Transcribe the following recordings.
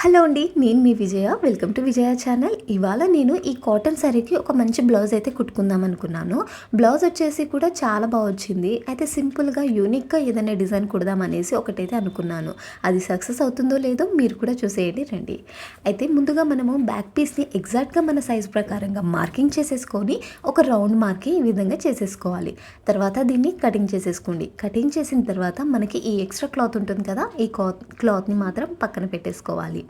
Hello అండి, నేను మీ Vijaya. Welcome to Vijaya channel. ఇవాళ నేను ఈ కాటన్ శారీకి ఒక మంచి బ్లౌజ్ అయితే కుట్టుకుందాం అనుకున్నాను. బ్లౌజ్ వచ్చేసి కూడా చాలా బాగా వచ్చింది. అయితే సింపుల్గా యూనిక్గా ఏదైనా డిజైన్ కుడదాం అనేసి ఒకటైతే అనుకున్నాను. అది సక్సెస్ అవుతుందో లేదో మీరు కూడా చూసేయండి రండి. అయితే ముందుగా మనము బ్యాక్ పీస్ని ఎగ్జాక్ట్గా మన సైజ్ ప్రకారంగా మార్కింగ్ చేసేసుకొని ఒక రౌండ్ మార్కింగ్ ఈ విధంగా చేసేసుకోవాలి. తర్వాత దీన్ని కటింగ్ చేసేసుకోండి. కటింగ్ చేసిన తర్వాత మనకి ఈ ఎక్స్ట్రా క్లాత్ ఉంటుంది కదా, ఈ క్లాత్ని మాత్రం పక్కన పెట్టేసుకోవాలి.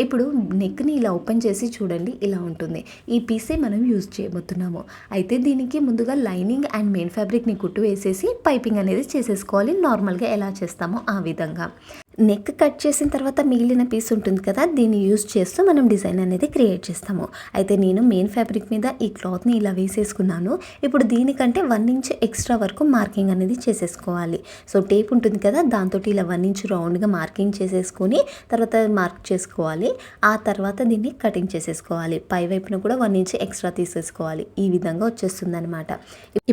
ఇప్పుడు నెక్ని ఇలా ఓపెన్ చేసి చూడండి, ఇలా ఉంటుంది. ఈ పీసే మనం యూజ్ చేయబోతున్నాము. అయితే దీనికి ముందుగా లైనింగ్ అండ్ మెయిన్ ఫ్యాబ్రిక్ని కుట్టు వేసేసి పైపింగ్ అనేది చేసేసుకోవాలి. నార్మల్గా ఎలా చేస్తామో ఆ విధంగా. నెక్ కట్ చేసిన తర్వాత మిగిలిన పీస్ ఉంటుంది కదా, దీన్ని యూజ్ చేస్తూ మనం డిజైన్ అనేది క్రియేట్ చేస్తాము. అయితే నేను మెయిన్ ఫ్యాబ్రిక్ మీద ఈ క్లాత్ని ఇలా వేసేసుకున్నాను. ఇప్పుడు దీనికంటే 1 ఇంచ్ ఎక్స్ట్రా వరకు మార్కింగ్ అనేది చేసేసుకోవాలి. సో టేప్ ఉంటుంది కదా, దాంతో ఇలా 1 ఇంచ్ రౌండ్గా మార్కింగ్ చేసేసుకొని తర్వాత మార్క్ చేసుకోవాలి. ఆ తర్వాత దీన్ని కటింగ్ చేసేసుకోవాలి. పై వైపున కూడా 1 ఇంచ్ ఎక్స్ట్రా తీసేసుకోవాలి. ఈ విధంగా వచ్చేస్తుంది అనమాట.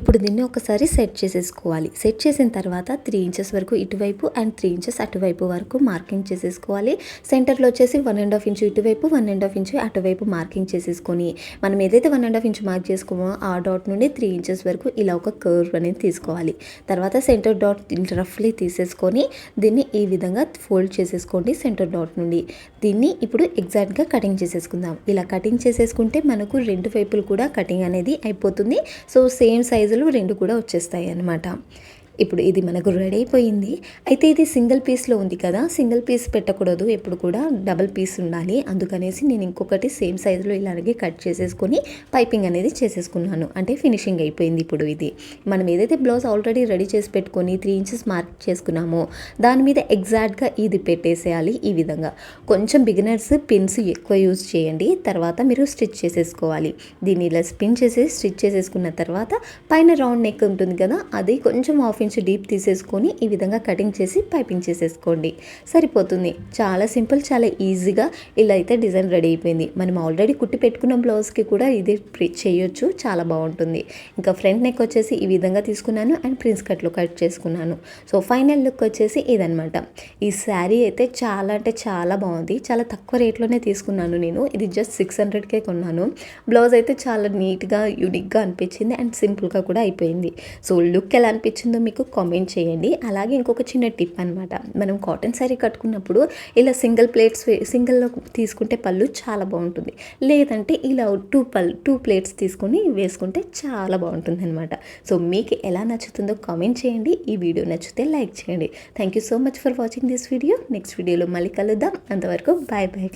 ఇప్పుడు దీన్ని ఒకసారి సెట్ చేసేసుకోవాలి. సెట్ చేసిన తర్వాత 3 ఇంచెస్ వరకు ఇటువైపు అండ్ 3 ఇంచెస్ అటువైపు వరకు మార్కింగ్ చేసేసుకోవాలి. సెంటర్లో వచ్చేసి 1.5 ఇంచు ఇటువైపు, 1.5 ఇంచు అటువైపు మార్కింగ్ చేసేసుకొని మనం ఏదైతే 1.5 ఇంచు మార్క్ చేసుకోమో ఆ డాట్ నుండి 3 ఇంచెస్ వరకు ఇలా ఒక కర్వ్ అనేది తీసుకోవాలి. తర్వాత సెంటర్ డాట్ రఫ్లీ తీసేసుకొని దీన్ని ఈ విధంగా ఫోల్డ్ చేసేసుకోండి సెంటర్ డాట్ నుండి. దీన్ని ఇప్పుడు ఎగ్జాక్ట్గా కటింగ్ చేసేసుకుందాం. ఇలా కటింగ్ చేసేసుకుంటే మనకు 2 వైపులు కూడా కటింగ్ అనేది అయిపోతుంది. సో సేమ్ సైజులు 2 కూడా వచ్చేస్తాయి అన్నమాట. ఇప్పుడు ఇది మనకు రెడీ అయిపోయింది. అయితే ఇది సింగిల్ పీస్లో ఉంది కదా, సింగిల్ పీస్ పెట్టకూడదు, ఎప్పుడు కూడా డబుల్ పీస్ ఉండాలి. అందుకనేసి నేను ఇంకొకటి సేమ్ సైజులో ఇలాగే కట్ చేసేసుకొని పైపింగ్ అనేది చేసేసుకున్నాను. అంటే ఫినిషింగ్ అయిపోయింది. ఇప్పుడు ఇది మనం ఏదైతే బ్లౌజ్ ఆల్రెడీ రెడీ చేసి పెట్టుకొని 3 ఇంచెస్ మార్క్ చేసుకున్నామో దాని మీద ఎగ్జాక్ట్గా ఇది పెట్టేసేయాలి. ఈ విధంగా కొంచెం బిగినర్స్ పిన్స్ ఎక్కువ యూజ్ చేయండి. తర్వాత మీరు స్టిచ్ చేసేసుకోవాలి. దీన్ని ఇలా స్పిన్ చేసి స్టిచ్ చేసేసుకున్న తర్వాత పైన రౌండ్ నెక్ ఉంటుంది కదా, అది కొంచెం ½ ఇంచ్ డీప్ తీసేసుకొని ఈ విధంగా కటింగ్ చేసి పైపింగ్ చేసేసుకోండి. సరిపోతుంది. చాలా సింపుల్, చాలా ఈజీగా ఇలా అయితే డిజైన్ రెడీ అయిపోయింది. మనం ఆల్రెడీ కుట్టి పెట్టుకున్న బ్లౌజ్కి కూడా ఇది చేయొచ్చు, చాలా బాగుంటుంది. ఇంకా ఫ్రంట్ నెక్ వచ్చేసి ఈ విధంగా తీసుకున్నాను అండ్ ప్రిన్స్ కట్లో కట్ చేసుకున్నాను. సో ఫైనల్ లుక్ వచ్చేసి ఇదనమాట. ఈ శారీ అయితే చాలా అంటే చాలా బాగుంది. చాలా తక్కువ రేట్లోనే తీసుకున్నాను నేను. ఇది జస్ట్ 600కే కొన్నాను. బ్లౌజ్ అయితే చాలా నీట్గా యూనిక్గా అనిపించింది అండ్ సింపుల్గా కూడా అయిపోయింది. సో లుక్ ఎలా అనిపించిందో మీకు కామెంట్ చేయండి. అలాగే ఇంకొక చిన్న టిప్ అనమాట, మనం కాటన్ శారీ కట్టుకున్నప్పుడు ఇలా సింగిల్లో తీసుకుంటే పళ్ళు చాలా బాగుంటుంది. లేదంటే ఇలా 2 ప్లేట్స్ తీసుకొని వేసుకుంటే చాలా బాగుంటుంది అనమాట. సో మీకు ఎలా నచ్చుతుందో కామెంట్ చేయండి. ఈ వీడియో నచ్చితే లైక్ చేయండి. Thank you so much for watching this video. Next వీడియోలో మళ్ళీ కలుద్దాం. అంతవరకు బాయ్ బాయ్.